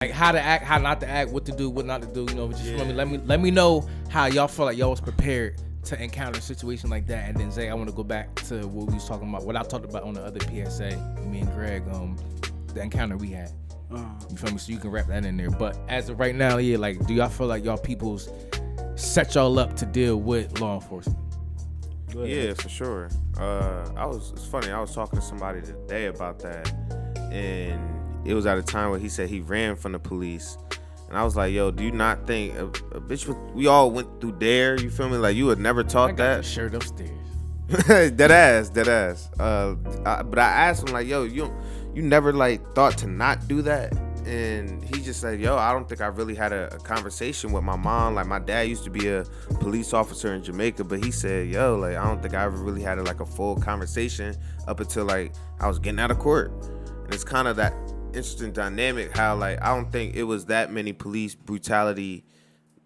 Like how to act, how not to act, what to do, what not to do. You know, just let me know how y'all feel like y'all was prepared to encounter a situation like that. And then Zay, I want to go back to what we was talking about, what I talked about on the other PSA. Me and Greg, the encounter we had. You feel me? So you can wrap that in there. But as of right now, yeah, like, do y'all feel like y'all peoples set y'all up to deal with law enforcement? Yeah, for sure. It's funny. I was talking to somebody today about that, and it was at a time where he said he ran from the police, and I was like, "Yo, do you not think a bitch? We all went through DARE. You feel me? Like you would never taught I got that the shirt upstairs. Dead ass. But I asked him like, "Yo, you never like thought to not do that?" And he just said, "Yo, I don't think I really had a conversation with my mom. Like my dad used to be a police officer in Jamaica, but he said, yo, like I don't think I ever really had a full conversation up until like I was getting out of court." And it's kind of that interesting dynamic how like I don't think it was that many police brutality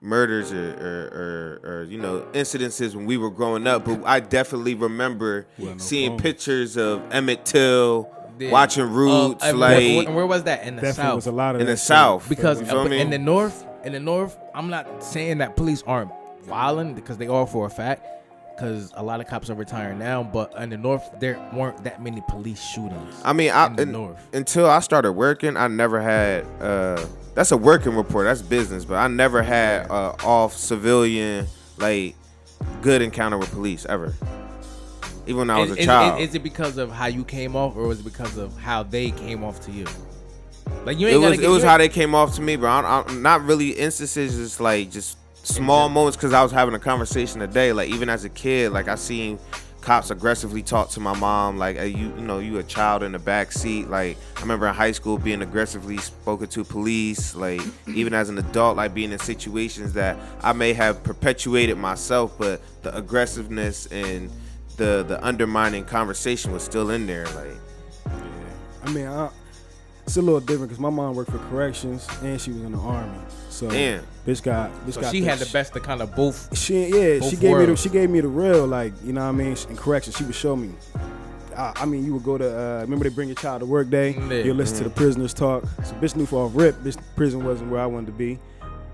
murders or you know incidences when we were growing up, but I definitely remember seeing pictures of Emmett Till, watching Roots, where was that? In the South. Was a lot of in the South, because you feel me? in the North, I'm not saying that police aren't violent, because they are for a fact, because a lot of cops are retiring now, but in the North there weren't that many police shootings. I mean, until I started working, I never had that's a working report, that's business, but I never had off civilian like good encounter with police ever. Even when I was a child. Is it because of how you came off, or was it because of how they came off to you? Like you ain't it was how they came off to me, bro. I'm not really instances, just like just small moments, because I was having a conversation today. Like even as a kid, like I seen cops aggressively talk to my mom, like, hey, you a child in the back seat. Like I remember in high school being aggressively spoken to police. Like even as an adult, like being in situations that I may have perpetuated myself, but the aggressiveness and the undermining conversation was still in there. Like, yeah. I mean, it's a little different because my mom worked for corrections and she was in the army. So she had the best of kind of both. She gave me the real, like, you know what I mean, in corrections. She would show me. I mean, you would go to remember they bring your child to work day. You'll listen to the prisoners talk. So bitch knew for off rip, bitch prison wasn't where I wanted to be,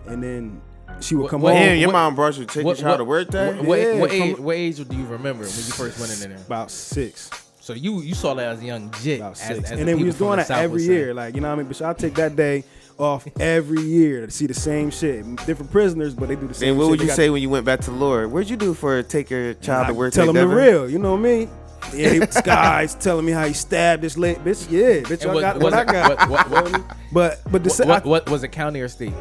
and then she would come home. Damn, your mom brought you to take your child to work day? What age do you remember when you first went in there? About 6. So you saw that as a young jit. About 6. And then we was doing that every year. Like, you know what I mean? But I'll take that day off every year to see the same shit. Different prisoners, but they do the same shit. And what would you say when you went back to Lord? What'd you do for take your child to work? Tell them the real, you know what I mean? Yeah, this guy's telling me how he stabbed this late bitch. Yeah, bitch, I got what I got. But was it county or state?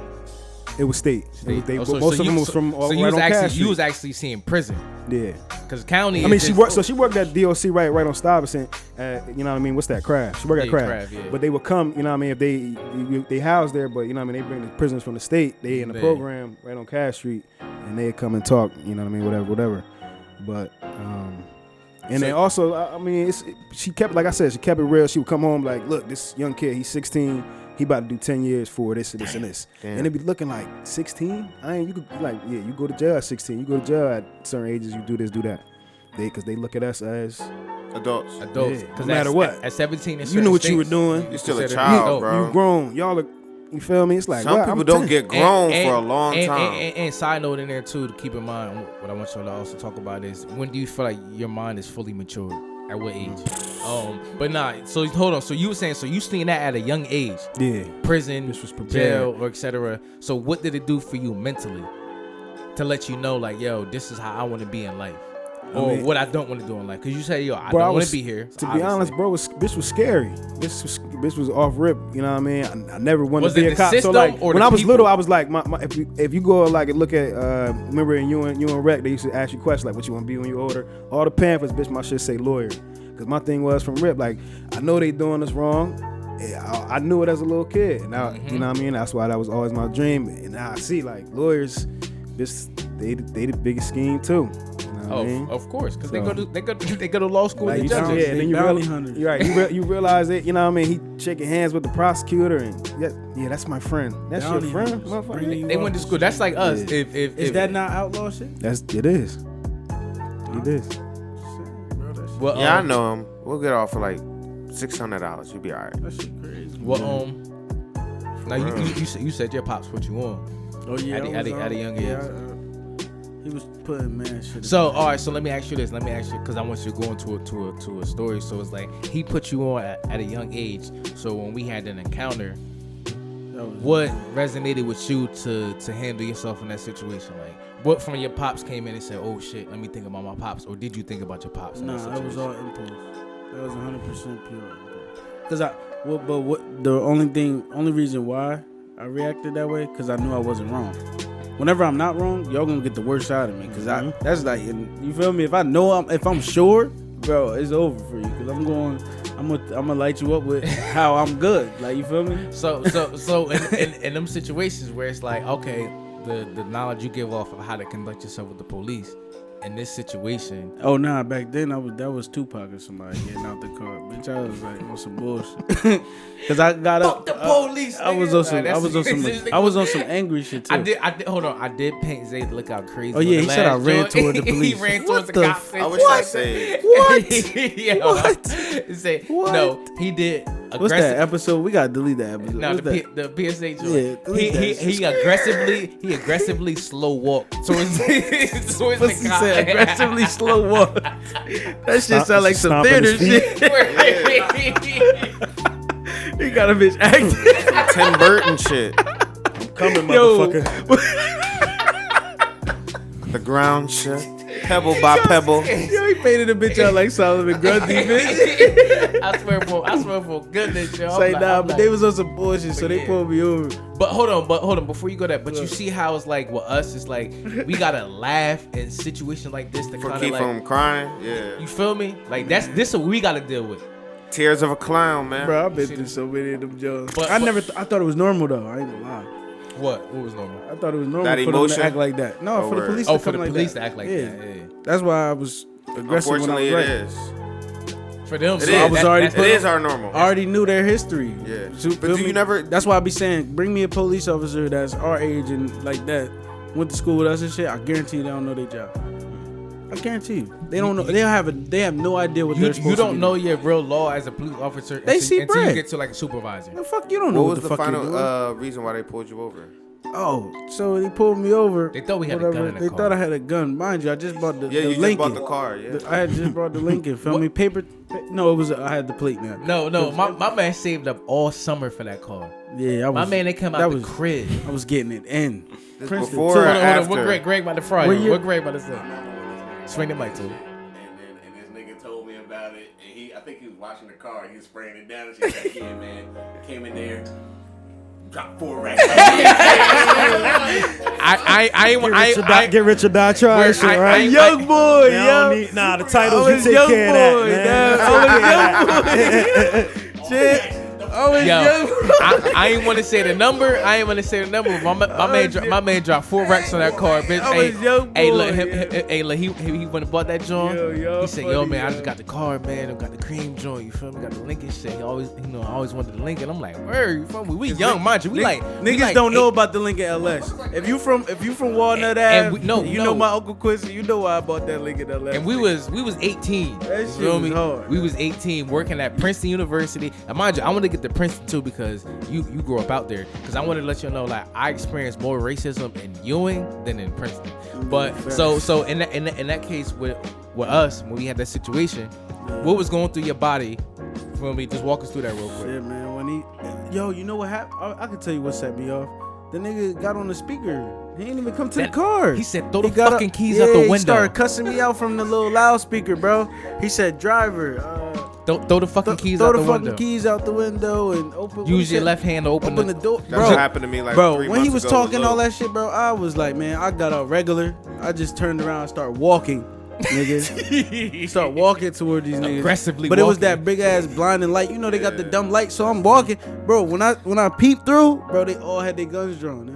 It was state. Most of them was from all right on Cash Street. You was actually seeing prison. Yeah. Because county. I mean, she worked. So she worked at DOC right on Stuyvesant. You know what I mean? What's that? Craft. She worked at Craft. Yeah. But they would come. You know what I mean? If they housed there, but you know what I mean? They bring the prisoners from the state. They in the program right on Cash Street, and they come and talk. You know what I mean? Whatever. But and then also, I mean, she kept, like I said, she kept it real. She would come home like, look, this young kid, he's 16. He about to do 10 years for this and this and this. Damn. And it be looking like 16? You could like, yeah, you go to jail at 16. You go to jail at certain ages, you do this, do that. Because they look at us as adults. Yeah, no matter what. At 17, you knew what you were doing. You're still a child, bro. You grown. Y'all are, you feel me? It's like, some people don't get grown for a long time. And side note in there too, to keep in mind, what I want y'all to also talk about is, when do you feel like your mind is fully matured? At what age? But nah. So hold on. So you were saying, so you seen that at a young age? Yeah. Prison, jail, or etc. So what did it do for you mentally to let you know, like, yo, this is how I want to be in life, or what I don't want to do in life? Because you say, yo, I don't want to be here. To be honest, bro, bitch was scary. Bitch was off rip. You know what I mean? I never wanted to be a cop. So like, when I was little, I was like, if you go like and look at, remember in you and Rec, they used to ask you questions like, what you want to be when you're older? All the pamphlets, bitch, my shit say lawyer. Because my thing was from rip, like, I know they doing us wrong. I knew it as a little kid. Now, you know what I mean? That's why that was always my dream. And now I see, like, lawyers, they the biggest scheme too. Of course, because they go to law school. Like, and judges. Yeah, and then you're right. You realize it. You know what I mean? He shaking hands with the prosecutor, and yeah, that's my friend. That's your friend, motherfucker. They went to school. That's like us. Yeah. Is that not outlaw shit? It is. It is. Well, I know him. We'll get off for like $600. You'll be all right. That shit crazy. Well, Now you said your pops put you on. Oh yeah, at a young age. Yeah, he was putting man shit. So all right, so let me ask you this. Because I want you to go into a story. So it's like he put you on at a young age. So when we had an encounter, what resonated with you to handle yourself in that situation? Like, what from your pops came in and said, "Oh shit, let me think about my pops," or did you think about your pops? Nah, that was all impulse. That was 100% pure impulse. Cause the only reason why I reacted that way, cause I knew I wasn't wrong. Whenever I'm not wrong, y'all gonna get the worst out of me, cause that's like, you feel me? If I know if I'm sure, bro, it's over for you, cause I'm gonna light you up with how I'm good, like, you feel me? So in them situations where it's like, okay, the knowledge you give off of how to conduct yourself with the police. In this situation, back then that was Tupac or somebody getting out the car, bitch. I was like on some bullshit, cause I got up. The police. I was on some angry shit too. I did. Hold on. I did paint Zay to look out crazy. Oh yeah, he said I ran toward the police. He ran towards the cops. I wish I said what? Say what? No, he did. What's that episode? We gotta delete that episode. No, the PSA joint. Yeah, he aggressively slow walked towards the cop. Aggressively slow walk. That shit sound like some theater shit. He got a bitch acting. Tim Burton shit. I'm coming, motherfucker. The ground shit. Pebble by pebble. Yo, he painted a bitch out like Solomon Grundy, bitch. I swear for goodness, yo. Say but they was on some bullshit, so they pulled me over. But hold on, before you go there, but you see how it's like with us, it's like we gotta laugh in situations like this to kind of keep like from crying. Yeah. You feel me? Like this is what we gotta deal with. Tears of a clown, man. Bro, I've been through so many of them jokes. But I thought it was normal though. I ain't gonna lie. What was normal? I thought it was normal that for emotion? them to act like that. No, for the police to come like that. To act like that. Yeah. That's why I was aggressive when I was Unfortunately, right. it is. For them, it is. It is our normal. I already knew their history. Yeah. So, but do you never? That's why I be saying, bring me a police officer that's our age and like that, went to school with us and shit. I guarantee you they don't know their job. I guarantee you, they don't know. They have no idea what they're supposed to do. You don't know your real law as a police officer until you get to like a supervisor. The fuck, you don't know what what was the final reason why they pulled you over? Oh, so they pulled me over. They thought we had a gun in the car. They thought I had a gun. Mind you, I just bought the you Lincoln. just bought the car, yeah. I had just brought the Lincoln. Feel me? No, it was. I had the plate now. No. My man saved up all summer for that car. Yeah, my man, they come out the crib. I was getting it in. Before or after? What Greg about to fry you? What Greg about to say? Swing the mic to him. And this nigga told me about it, and I think he was washing the car. He was spraying it down, and she said, "Yeah, man, came in there, dropped 4 racks." Get rich or die trying shit, right? Young boy, yo. The titles you take care of that, man. Shit. I ain't want to say the number. My man dropped 4 racks on that car, bitch. Look, he went and bought that joint. He said, "Yo, man, I just got the car, man. I got the cream joint. You feel me? Got the Lincoln shit. I always wanted the Lincoln." I'm like, "Word, you feel me? We young, mind you. Niggas don't know about the Lincoln LS. If you from Walnut Ave, you know my Uncle Quincy. You know why I bought that Lincoln LS. And we was 18. That shit was hard. We was 18 working at Princeton University. And mind you, I want to get to Princeton too because you grew up out there. Because I wanted to let you know, like, I experienced more racism in Ewing than in Princeton. But so in that case with us, when we had that situation, what was going through your body? For me, just walk us through that real quick. Shit, man. You know what happened? I can tell you what set me off. The nigga got on the speaker. He ain't even come to the car. He said, "Throw the fucking keys out the window." He started cussing me out from the little loudspeaker, bro. He said, "Driver, throw the fucking keys out the window. Throw the fucking keys out the window and open. Use your left hand to open the door." That's what happened to me like 3 months ago. When he was talking all that shit, bro, I was like, man, I got out regular. I just turned around and started walking, niggas. Start walking toward these niggas. Aggressively But it was that big ass blinding light. You know they got the dumb light, so I'm walking. Bro, when I peeped through, bro, they all had their guns drawn, man.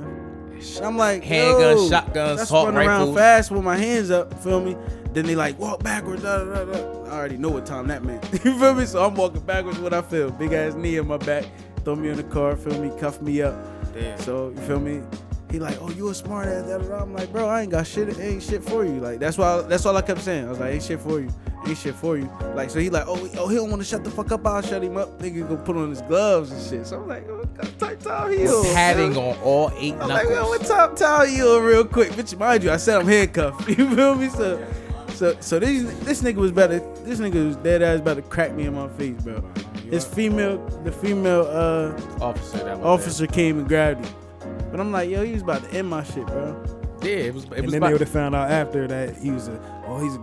I'm like, handguns, shotguns, assault running rifles. around fast with my hands up, feel me? Then they like walk backwards, I already know what time that meant. You feel me? So I'm walking backwards, what I feel. Big ass knee in my back, throw me in the car, feel me, cuff me up. Damn. So you feel me? He like, oh, you a smart ass, I'm like, bro, I ain't got shit, ain't shit for you. Like that's all I kept saying. I was like, ain't shit for you. Like, so he like, oh, he don't want to shut the fuck up, I'll shut him up. Nigga go put on his gloves and shit. So I'm like, oh, type Tom Hill. Padding on all 8 I'm knuckles. like, yo, what's up, Tom Hill, real quick? Bitch, mind you, I said I'm handcuffed. You feel me? So this nigga was about to, this nigga was dead ass about to crack me in my face, bro. The female officer came and grabbed him. But I'm like, yo, he was about to end my shit, bro. Yeah, it was. And then they would have found out after that he's a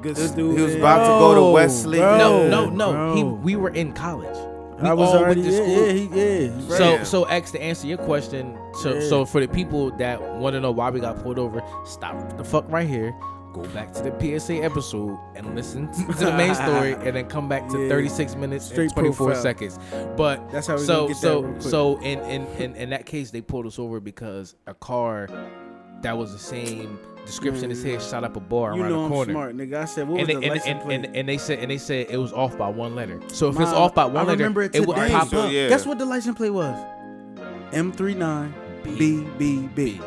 good dude. He was about to go to Wesley. No. Bro. We were in college. I was all already went to school. yeah. So X, to answer your question, so for the people that want to know why we got pulled over, stop the fuck right here. Go back to the PSA episode and listen to the main story, and then come back to 36 minutes Straight and 24 profile. seconds. But That's how we gonna get that real quick. so in that case, they pulled us over because a car that was the same description as his shot up a bar You around know the I'm corner. smart, nigga. I said, what was the license plate? And they said it was off by 1 letter. So if it's off by 1 I letter, remember it it would today. pop So, up. yeah. Guess what the license plate was? M39BBB.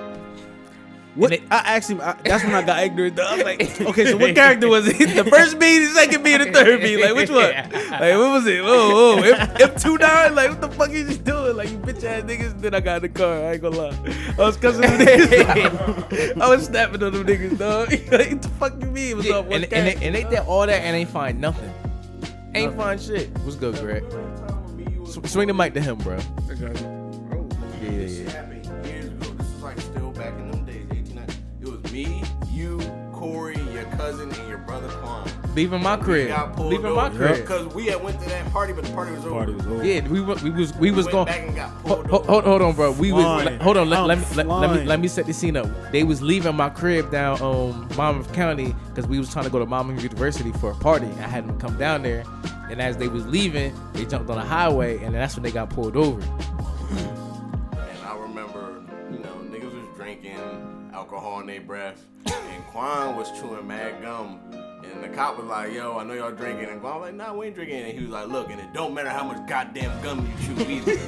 What? I asked him. That's when I got ignorant. I was like, okay, so what character was it? The first B, the second B, and the third B. Like, which one? Like, what was it? Whoa. M29? Like, what the fuck is you doing? Like, you bitch ass niggas. Then I got in the car. I ain't gonna lie. I was cussing them niggas. I was snapping on them niggas, dog. Like, what the fuck you mean? It was off one character. And they did all that and ain't find nothing. Ain't find shit. What's good, Greg? Swing the mic to him, bro. This happened years ago. This is like still back in them days, 1890. It was me, you, Corey, your cousin, and your brother Quan. Leaving my crib. Leaving my crib. Because we had went to that party, but the party was over. Yeah, we was went going. back and got pulled over. Hold on, bro. We was Flying. hold on. I'm Let me set the scene up. They was leaving my crib down Monmouth County because we was trying to go to Monmouth University for a party. I had them come down there, and as they was leaving, they jumped on the highway, and that's when they got pulled over. And I remember, niggas was drinking alcohol in their breath, and Quan was chewing mad gum. And the cop was like, yo, I know y'all drinking. And Quan was like, nah, we ain't drinking. And he was like, look, and it don't matter how much goddamn gum you chew either. You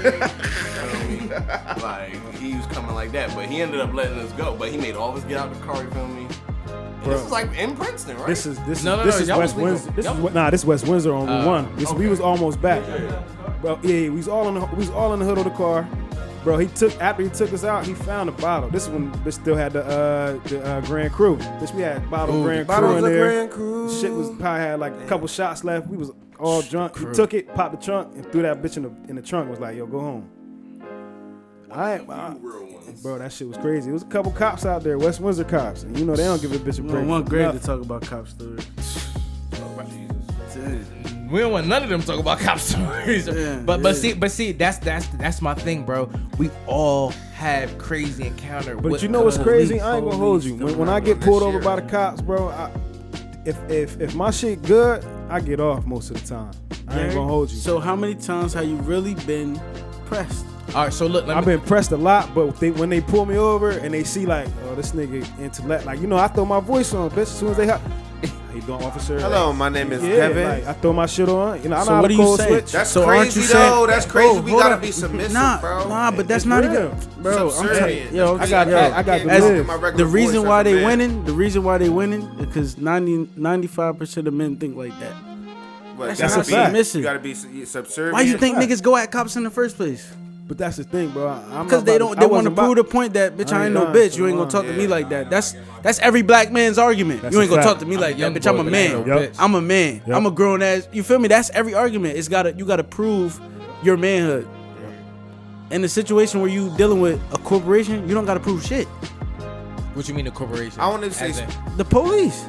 know what I mean? Like, he was coming like that. But he ended up letting us go. But he made all of us get out the car, you feel me? And this is like in Princeton, right? This is No, this is y'all West was legal. Windsor. This is West Windsor on Route 1. We was almost back. Bro, yeah, we was all in the hood of the car. Bro, after he took us out, he found a bottle. This is when bitch still had the Grand Cru. Bitch, we had Grand Cru in there. Grand Cru. Shit was probably had like a couple shots left. We was all drunk. He took it, popped the trunk, and threw that bitch in the trunk. Was like, yo, go home. Bro, that shit was crazy. It was a couple cops out there, West Windsor cops, and they don't give a bitch a We break. don't want Greg to talk about cop stories. We don't want none of them talk about cop stories. But see, that's my thing, bro. We all have crazy encounter. But with you know what's police. crazy? I ain't gonna hold you. When I get pulled over by the cops, bro, if my shit good, I get off most of the time. I ain't gonna hold you. So how many times have you really been pressed? All right, so look, I've been pressed a lot, but when they pull me over and they see like, oh, this nigga intellect, like I throw my voice on, bitch. As soon as they how you doing, officer? Hello, my name is Kevin. Like, I throw my shit on. I know So how what to do you code say? switch. That's So aren't crazy you though. saying- That's crazy. We hold gotta on. be submissive, Nah, bro. but that's It's not real. even, bro. I'm Subservient. telling yo, I got to Can't live. my regular the reason voice why as a they man. winning, the reason why they winning, is because 95% of men think like that. But That's you a gotta fact. be- You gotta be subservient. Why you think fact. niggas go at cops in the first place? But that's the thing, bro. Because they want to prove the point that bitch, I ain't no bitch. You ain't gonna talk to me like that. That's every black man's argument. That's You ain't a gonna fact. talk to me like that, young bitch. I'm boy, a but I ain't man. no Yep. bitch. I'm a man. Yep. I'm a grown ass. You feel me? That's every argument. You gotta prove your manhood. In a situation where you dealing with a corporation, you don't gotta prove shit. What you mean the corporation? I want to say, As in- The police.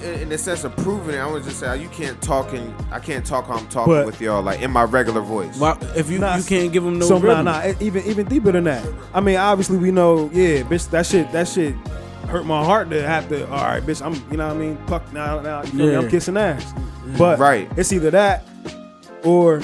in the sense of proving it, I want to just say you can't talk and I can't talk how I'm talking But- with y'all, like in my regular voice. Why, if you can't give them no So verbiage. even deeper than that. I mean, obviously we know, yeah, bitch, that shit hurt my heart to have to. All right, bitch, I'm, you know what I mean, puck now, you feel me? Yeah. I'm kissing ass. But Right. it's either that or,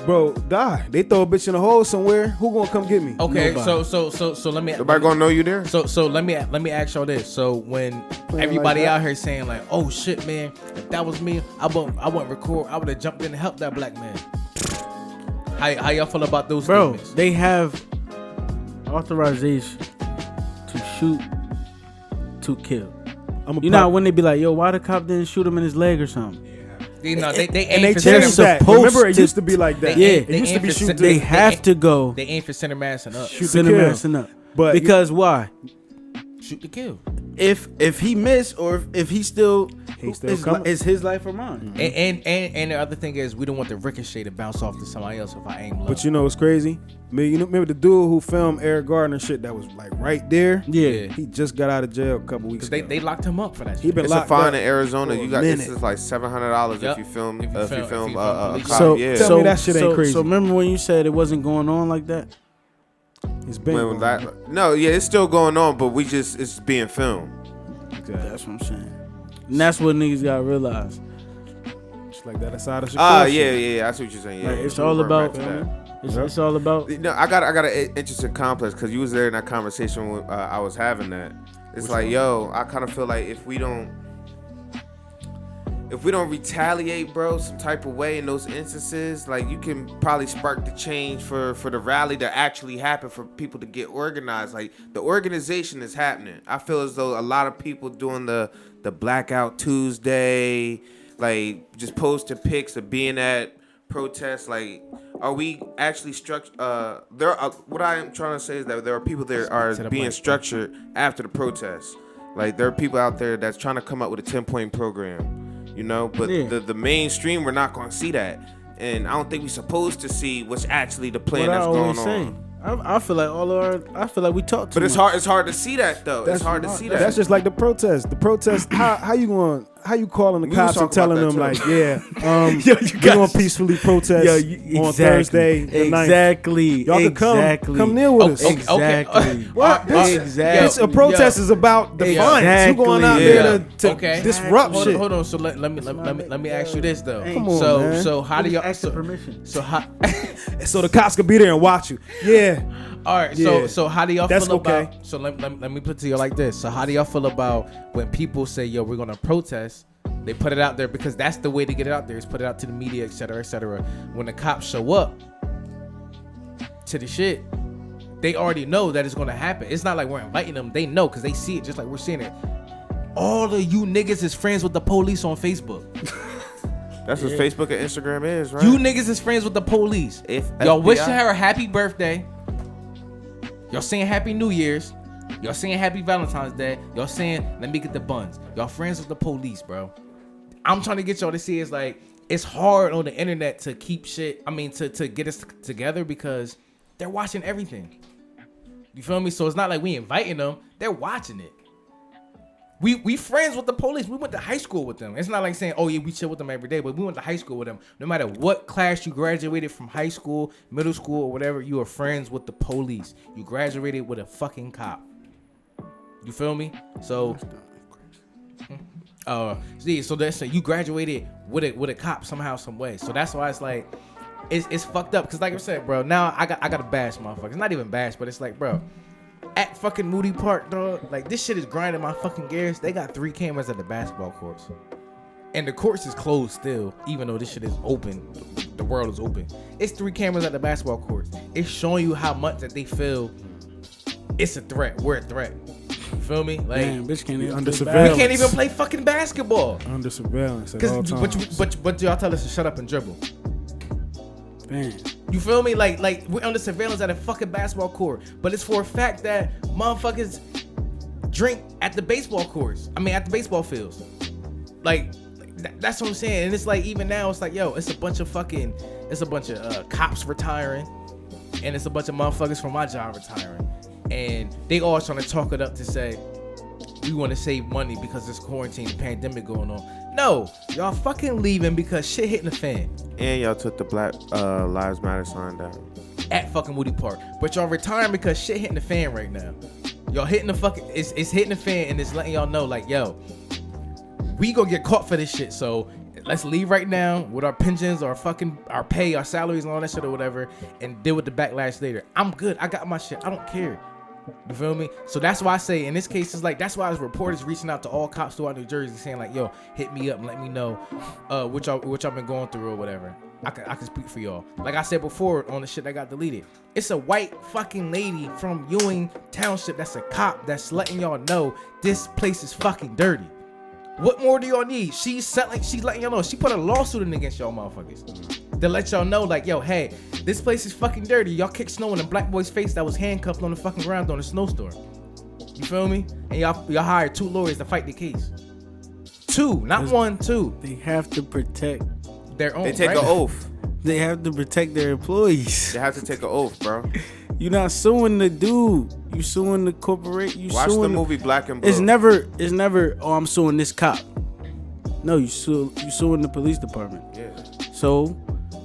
bro, die. They throw a bitch in a hole somewhere. Who gonna come get me? Okay, Nobody. so let me. Nobody gonna know you there. So let me ask y'all this. So when everybody like that. out here saying like, "Oh shit, man, if that was me, I wouldn't record. I would have jumped in and helped that black man." How y'all feel about those Bro, statements? they have authorization to shoot, to kill. You know how when they be like, yo, why the cop didn't shoot him in his leg or something? You know, they And aim they for changed center. that. supposed Remember, it to- used to be like that. Yeah, it used to be shoot. They have to go They aim for center mass and up. Shoot to center kill. mass and up. But Because why? Shoot to kill. If he missed or if he still, coming. it's his life or mine. And the other thing is, we don't want the ricochet to bounce off to somebody else if I aim low. But you know what's crazy? You know, remember the dude who filmed Eric Gardner shit that was like right there? Yeah. He just got out of jail a couple weeks Because ago. they locked him up for that He shit. been It's a locked fine up in Arizona. for You a got this minute. is like $700 Yep. if you film If you a film cop. So Yeah. tell me that shit ain't crazy. So remember when you said it wasn't going on like that? It's been When going that- on. no, yeah, it's still going on, but it's being filmed. Exactly. That's what I'm saying. And that's what niggas gotta realize. It's like that aside of Shakur Ah, shit. yeah, I see what you're saying. Yeah, Like, it's we'll all revert about. back to that. It's all about. No, I got an interesting complex because you was there in that conversation when I was having that. It's like, yo, I kind of feel like if we don't retaliate, bro, some type of way in those instances, like you can probably spark the change for the rally to actually happen, for people to get organized. Like the organization is happening. I feel as though a lot of people doing the Blackout Tuesday, like just posting pics of being at protests, like are we actually structured? What I am trying to say is that there are people that are being structured after the protests. Like there are people out there that's trying to come up with a 10-point program, you know. But the mainstream, we're not going to see that, and I don't think we're supposed to see what's actually the plan that's going on. I feel like I feel like we talked. But it's hard. It's hard to see that though. It's hard to see that. That's just like the protest. The protest. How you going? How you calling the We cops was and talking telling about them that, like, Yo, we're gonna peacefully protest on Thursday the 9th. Exactly. Y'all can come near with us. Exactly. What? Exactly. It's a protest is about defiance. You going out there to disrupt shit. Hold on. So let me ask you this though. Come on, man. So how do y'all ask the permission? So how? So the cops can be there and watch you. Yeah. All right, Yeah. so how do y'all That's feel okay. about? So let me put it to you like this. So how do y'all feel about when people say, "Yo, we're gonna protest"? They put it out there because that's the way to get it out there. Is put it out to the media, et cetera, et cetera. When the cops show up to the shit, they already know that it's gonna happen. It's not like we're inviting them. They know because they see it just like we're seeing it. All of you niggas is friends with the police on Facebook. That's what Facebook and Instagram is, right? You niggas is friends with the police. If Y'all FBI wishing her a happy birthday. Y'all saying Happy New Year's. Y'all saying Happy Valentine's Day. Y'all saying, let me get the buns. Y'all friends with the police, bro. I'm trying to get y'all to see it's like, it's hard on the internet to keep shit. I mean, to get us together because they're watching everything. You feel me? So it's not like we inviting them. They're watching it. We friends with the police. We went to high school with them. It's not like saying, oh yeah, we chill with them every day, but we went to high school with them. No matter what class you graduated from, high school, middle school, or whatever, you are friends with the police. You graduated with a fucking cop. You feel me? So, so that's you graduated with a cop somehow, some way. So that's why it's like, it's fucked up. Cause like I said, bro, now I gotta bash motherfuckers. Not even bash, but it's like, bro. At fucking Moody Park, dog. Like, this shit is grinding my fucking gears. They got 3 cameras at the basketball courts. And the courts is closed still, even though this shit is open. The world is open. It's 3 cameras at the basketball courts. It's showing you how much that they feel it's a threat. We're a threat. You feel me? Like, Damn, bitch can't even under play surveillance. we can't even play fucking basketball. Under surveillance at all times. But y'all tell us to shut up and dribble. Damn. You feel me? Like we're under surveillance at a fucking basketball court, but it's for a fact that motherfuckers drink at the baseball courts. I mean, at the baseball fields. Like that's what I'm saying. And it's like even now, it's like it's a bunch of cops retiring, and it's a bunch of motherfuckers from my job retiring, and they all trying to talk it up to say we want to save money because there's quarantine and pandemic going on. No, y'all fucking leaving because shit hitting the fan. And y'all took the Black Lives Matter sign down At fucking Woody Park. But y'all retiring because shit hitting the fan right now. Y'all hitting the fucking, it's hitting the fan and it's letting y'all know like, yo, we gonna get caught for this shit. So let's leave right now with our pensions, our pay, our salaries and all that shit or whatever, and deal with the backlash later. I'm good. I got my shit. I don't care. You feel me? So that's why I say in this case, it's like, that's why there's reporters reaching out to all cops throughout New Jersey saying like, yo, hit me up and let me know what y'all been going through or whatever. I can speak for y'all. Like I said before on the shit that got deleted, it's a white fucking lady from Ewing Township that's a cop that's letting y'all know this place is fucking dirty. What more do y'all need? She's letting y'all know. She put a lawsuit in against y'all motherfuckers to let y'all know, like, yo, hey, this place is fucking dirty. Y'all kicked snow in a black boy's face that was handcuffed on the fucking ground during a snowstorm. You feel me? And y'all hired 2 lawyers to fight the case. 2, not 1, 2. They have to protect their own. They take an oath. They have to protect their employees. They have to take an oath, bro. You're not suing the dude. You suing the corporation. Watch the movie Black and Blue. It's never. Oh, I'm suing this cop. No, you suing the police department. Yeah. So,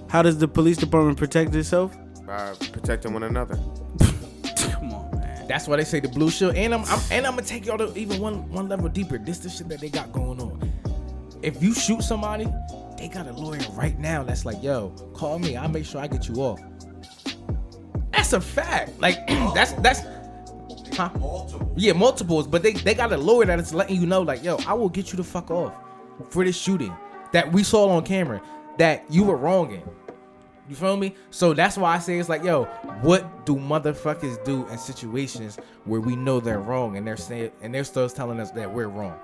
how does the police department protect itself? By protecting one another. Come on, man. That's why they say the blue shield. And I'm gonna take y'all to even one level deeper. This the shit that they got going on. If you shoot somebody, they got a lawyer right now that's like, yo, call me. I'll make sure I get you off. That's a fact. Like that's huh? Multiple. Yeah, multiples. But they got a lawyer that is letting you know, like, yo, I will get you the fuck off for this shooting that we saw on camera that you were wrong in. You feel me? So that's why I say it's like, yo, what do motherfuckers do in situations where we know they're wrong and they're still telling us that we're wrong?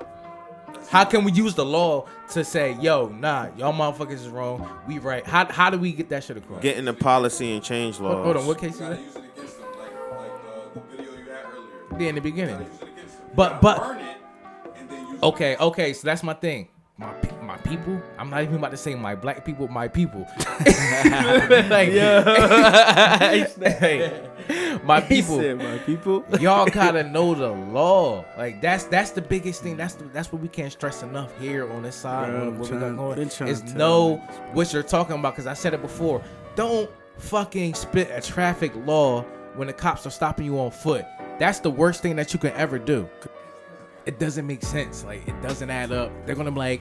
How can we use the law to say, yo, nah, y'all motherfuckers is wrong, we right? How do we get that shit across? Get into policy and change laws. Hold on, what case is that? Use it against them, like the video you had earlier. Yeah, in the beginning. Use it against them. But Burn it and then use it. Okay, so that's my thing. My people. I'm not even about to say my black people, my people. Like, hey, my people. He said, my people. Y'all gotta know the law. Like that's the biggest thing. That's what we can't stress enough here on this side. Bro, what we got going been trying is to tell know you. what you're talking about. Because I said it before. Don't fucking spit a traffic law when the cops are stopping you on foot. That's the worst thing that you can ever do. It doesn't make sense. Like, it doesn't add up. They're gonna be like,